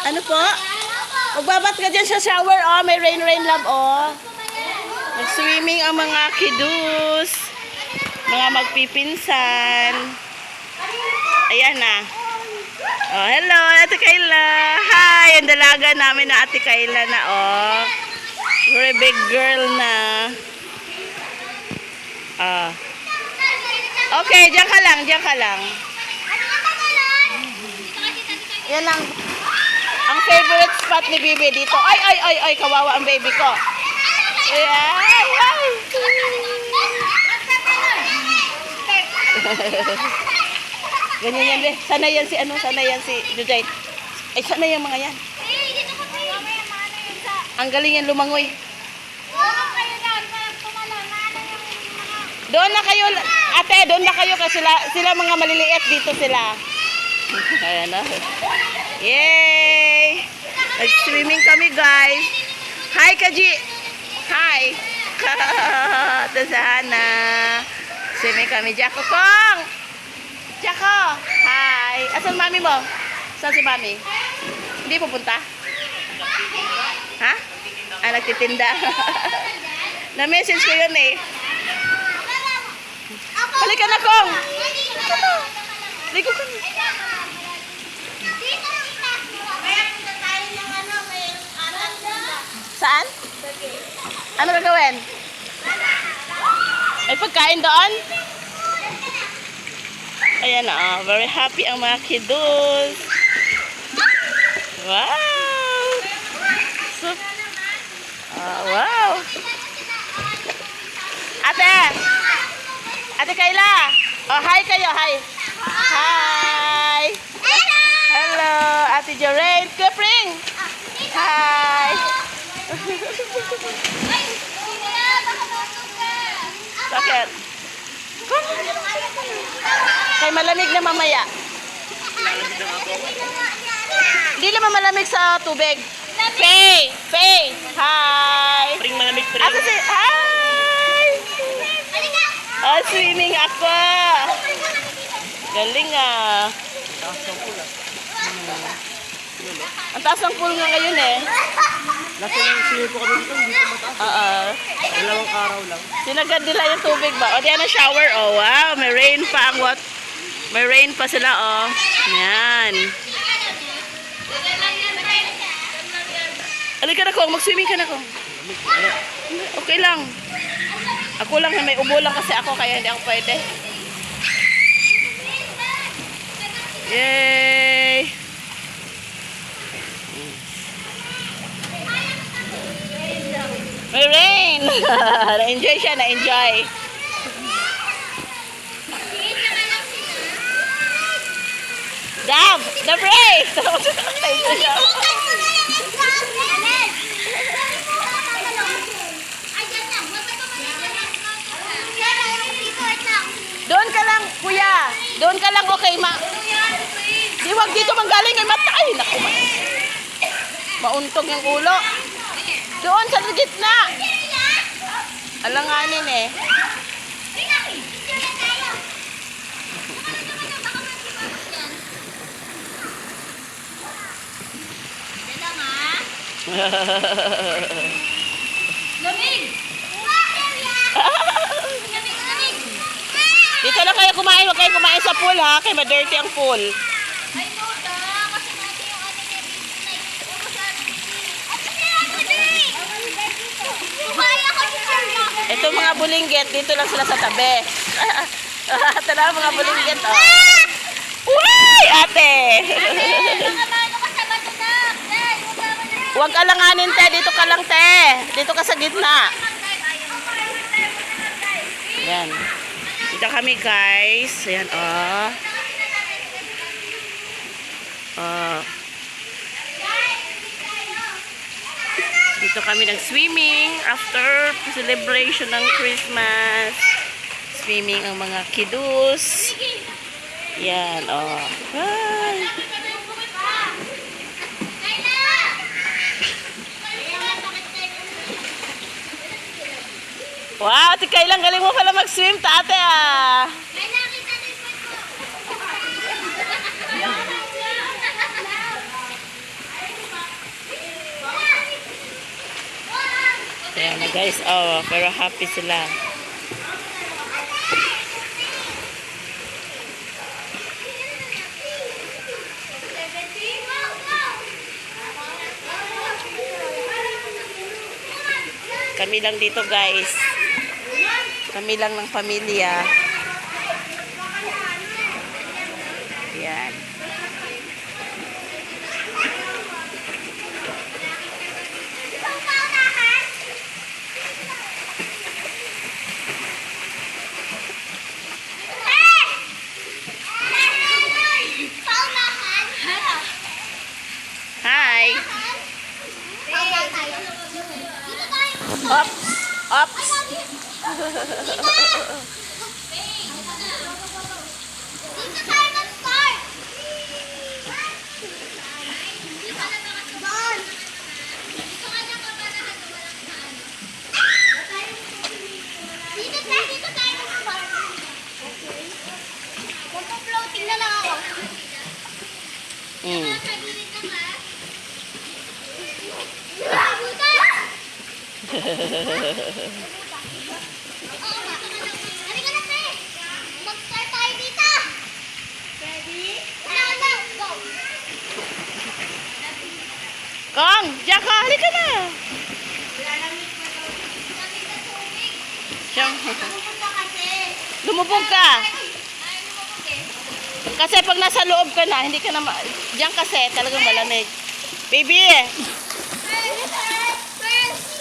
Ano po? Magbabat ka dyan sa shower, oh. May rain love, oh. Nag-swimming ang mga kidus. Mga magpipinsan. Ayan na. Oh, hello, Ate Kayla. Hi, ang dalaga namin na Ate Kayla na, oh. Very big girl na. Ah. Okay, diyan ka lang, diyan ka lang. Yan lang. Ang favorite spot ni Bibi dito. Ay, kawawa ang baby ko. Ay. Ganyan yan, be. Sana yan si Jujay. Ay, sana yung mga yan. Ang galing yan lumangoy. Doon na kayo, ate, doon na kayo kasi sila mga maliliit dito sila. Ayan na. Yay! Nag-swimming kami, guys. Hi, Kaji. Hi. Ito sana. Swimming kami. Jacko Kong. Jacko. Hi. Asan mami mo? Saan si mami? Hindi pupunta? Ha? Ah, nagtitinda. Na-message ko yun eh. Halika na, Kong. Ligo ka na. Saan? Ano gagawin? May pagkain doon? Ayan na, oh. Very happy ang mga kiddos. Wow! Wow! Ate Kayla! Oh, hi kayo, hi! Hi! Hello! Ate Joraine! Kepring! Hi! Bakit? Kay malamig na mamaya. Hindi naman malamig sa tubig. Faye! Hi! Pring malamig, pring. Asa si... Hi! Oh, swimming ako. Galing ah. Ang taas ng pool nga ngayon eh. Lasa ng swimming po kami dito, hindi po mataas. Dalawang araw lang. Sinagad nila yung tubig ba? O, diyan ang shower. Oh, wow. May rain pa ang what? May rain pa sila, oh. Yan. Halika na, Kong. Mag-swimming ka na, Kong. Okay lang. Ako lang, may ubo lang kasi ako, kaya hindi ako pwede. Yay! May rain! Na-enjoy siya, na-enjoy. Dab! The break! Na-enjoy siya. Doon ka lang, kuya. Doon ka lang, okay, Di wag dito manggaling ay matay. Naku, mauntog yung ulo. Doon sa gitna. Alanganin eh. Lamig! Dito lang kayo kumain. Huwag kayo kumain sa pool ha. Kaya ma-dirty ang pool. Ay, no, kasi natin yung ano niya Ito mga bulinggit. Dito lang sila sa tabi. Ito lang mga bulinggit. Oh. Uy, ate! Huwag alanganin, te. Dito ka lang, te. Dito ka sa gitna. Yan. Dito kami, guys. Ayan, oh. Oh. Dito kami nag-swimming after celebration ng Christmas. Swimming ang mga kiddos. Yan, oh. Hi. Wow, tika ilang galing mo pala mag-swim, tate ah. Guys, oh, pero happy sila. Kami lang dito, guys. Kami lang ng pamilya. Yan. Hi. Ops. Ops. Mm. Mag-start tayo dito. Ready? Go. Kong, diyan ka. Halika na. Siyang, Pupunta kasi. lumubog ka. Ay, lumabog eh. Kasi pag nasa loob ka na, hindi ka na diyan kasi talagang malamig. Baby.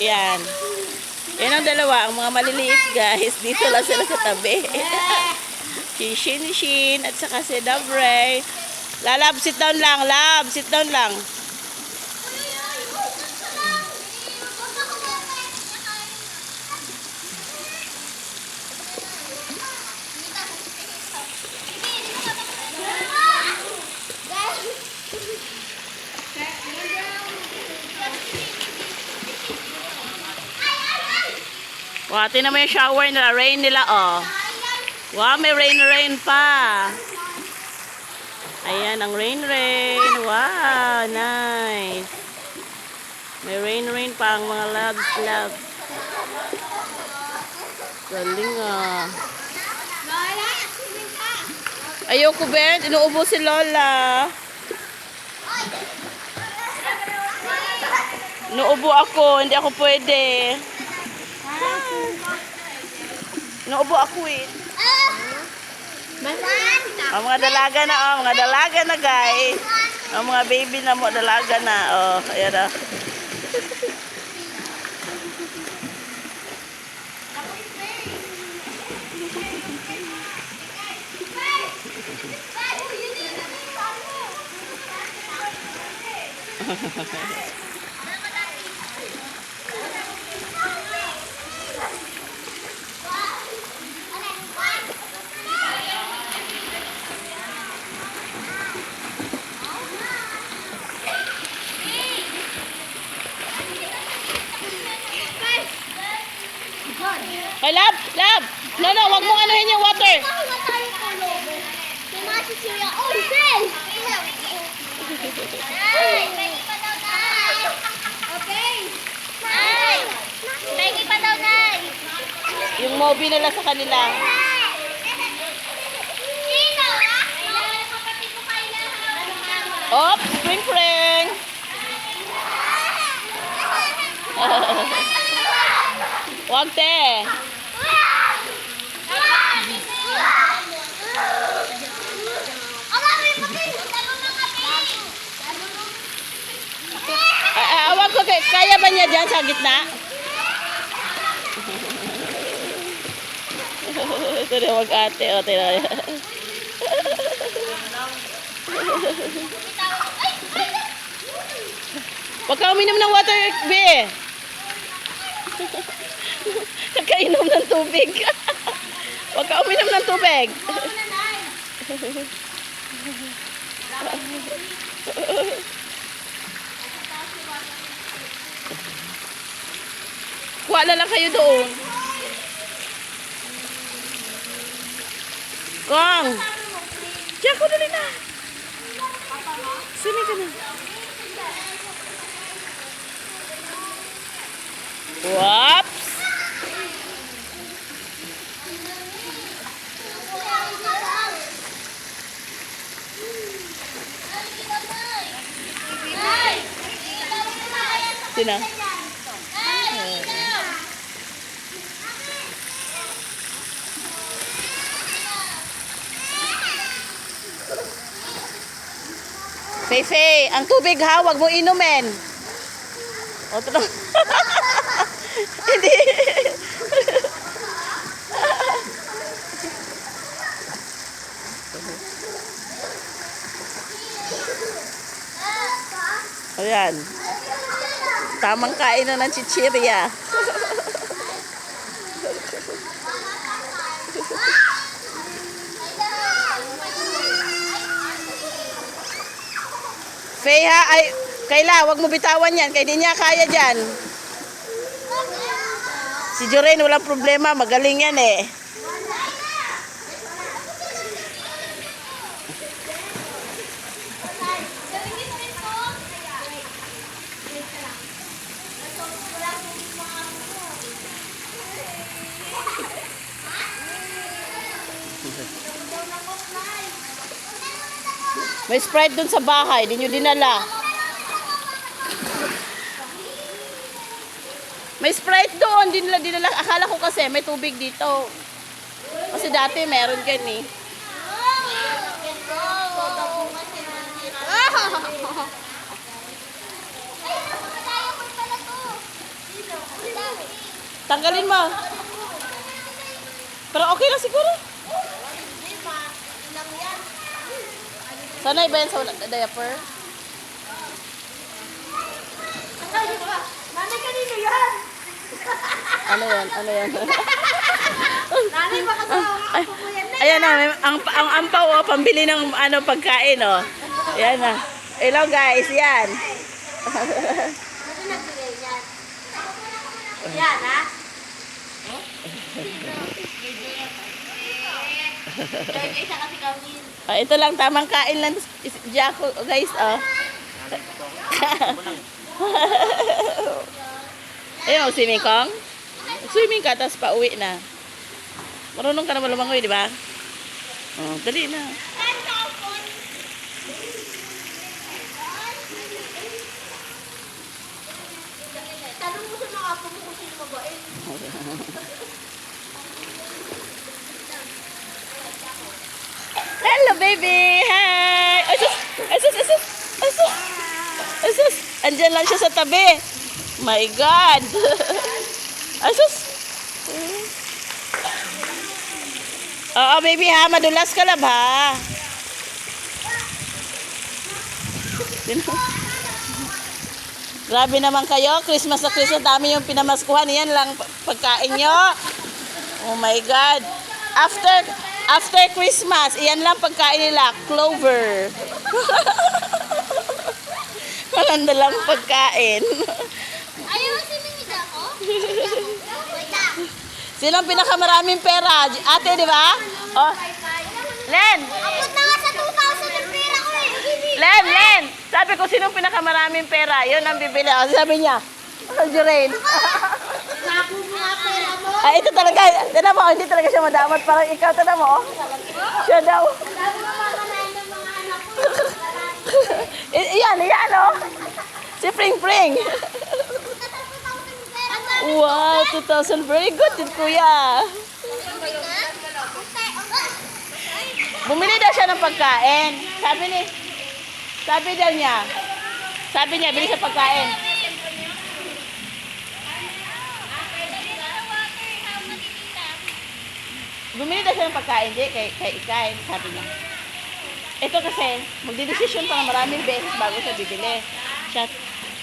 Yan. Yan ang dalawa, ang mga maliliit guys. Dito lang sila sa tabi. Si Shin at saka si Dabre. Lab, sit down lang. Lab, sit down lang. Wow, tingnan mo yung shower nila. Rain nila, oh. Wow, may rain pa. Ayan, ang rain. Wow, nice. May rain pa ang mga labs. Galing, ah. Ayoko, Ben. Inuubo si Lola. Inuubo ako. Hindi ako pwede. Inuubo ako, eh. Ang mga dalaga na, oh. Mga dalaga na, guys. Ang mga baby na mo, dalaga na. Oh, ayan na. Hey, lab! No, wag mong anuhin yung water. Yung Moby nila sa kanila. Op, spring. Wag, te. Awag ko, kaya ba niya dyan sa gitna? Ito na wag ate. O, tira. Wag ka uminom ng water, be. Nakainom ng tubig. Wag ka uminom ng tubig. Kuha na lang kayo doon. Kong! Diyan ko dali na. Sini ka na. Whoops! Sino? Feifei, ang tubig ha, wag mo inumin. O, ito. Hindi. Ayan. Tamang kain na ng chichirya. Faye ha, ay, Kayla, wag mo bitawan yan. Kaya di niya kaya dyan. Si Jorain, walang problema. Magaling yan eh. May Sprite dun sa bahay. Di nyo dinala. May Sprite doon. Di nila dinala. Akala ko kasi may tubig dito. Kasi dati meron gan eh. Tanggalin mo. Pero okay lang siguro. Sanay ba yan sa diaper? Nanay, kanino yan? Ano yan? Ano yan? Nanay, baka sa mga apo mo yan. Ayan na, ang ampaw oh, pambili ng ano pagkain oh. Ayan na. Hello guys, yan. Ano nagbigay yan? Yan, ha? Kaya isa kasi kami. Ah, ito lang tamang kain lang Jaco guys oh. Ayun, swimming kong. Swimming ka tapos pauwi na. Marunong ka naman lumangoy, di ba? Oh, dali na. Tanong mo sa mga apo mo kung sino mabait. Hello baby! Hi! Asus! Asus! Asus! Asus! Asus! Andyan lang siya sa tabi. My God! Asus! Oo baby ha, madulas ka lang ha. Grabe naman kayo, Christmas na Christmas, dami yung pinamaskuhan. Yan lang pagkain nyo. Oh my God! After Christmas, iyan lang pagkain nila, clover. Walang dalang pagkain. Ayaw mo sumingid ako? Wait lang. Sinong pinakamaraming pera? Ate, di ba? Oh, Len! Abot na nga sa 2,000 yung pera ko eh. Len! Sabi ko, sinong pinakamaraming pera? Yun ang bibili. O, sabi niya, Jorain. Naku mo nga pera mo. Ay, ito talaga. Tignan mo, hindi talaga siya madamat. Parang ikaw, tignan mo. Oh. Siya daw. Sabi mo mamanayin ng mga anak ko. Iyan, oh. Si Pring Pring. Wow, 2,000. Very good din, kuya. Bumili daw siya ng pagkain. Sabi daw niya. Sabi niya, bili siya pagkain. Bumili daw siya ng pagkain, di, kay Ikay, sabi niya. Ito kasi, magdidesisyon pa ng maraming beses bago siya bibili. Siya,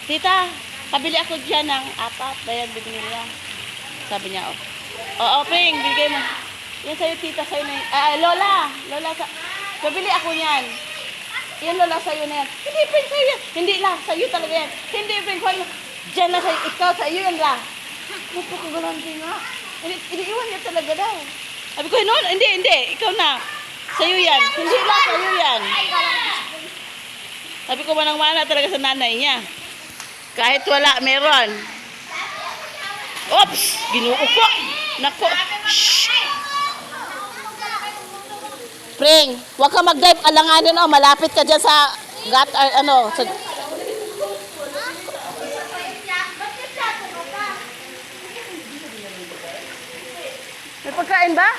tita, kabili ako dyan ng 4, bayan bibili niya. Sabi niya, oh. Oo, Pring, bigay mo. Yan sa'yo, tita, sa'yo na yun. Lola, kabili ako yan. Yan, Lola, sa'yo na yan. Hindi, Pring, sa'yo yan. Hindi lang, sa'yo talaga yan. Hindi, Pring, sa'yo. Diyan na sa'yo, ikaw, sa'yo yan lang. Napakagalante nga. Iniiwan niya talaga daw. Sabi ko, no, hindi, ikaw na. Sa'yo yan. Hindi lang, sa'yo yan. Sabi ko, manang-mana talaga sa nanay niya. Kahit wala, meron. Oops! Ginoo ko. Nako. Shh! Pring, huwag ka mag-dive. Alanganin, oh. Malapit ka dyan sa Gat, ano, sa, may pagkain ba?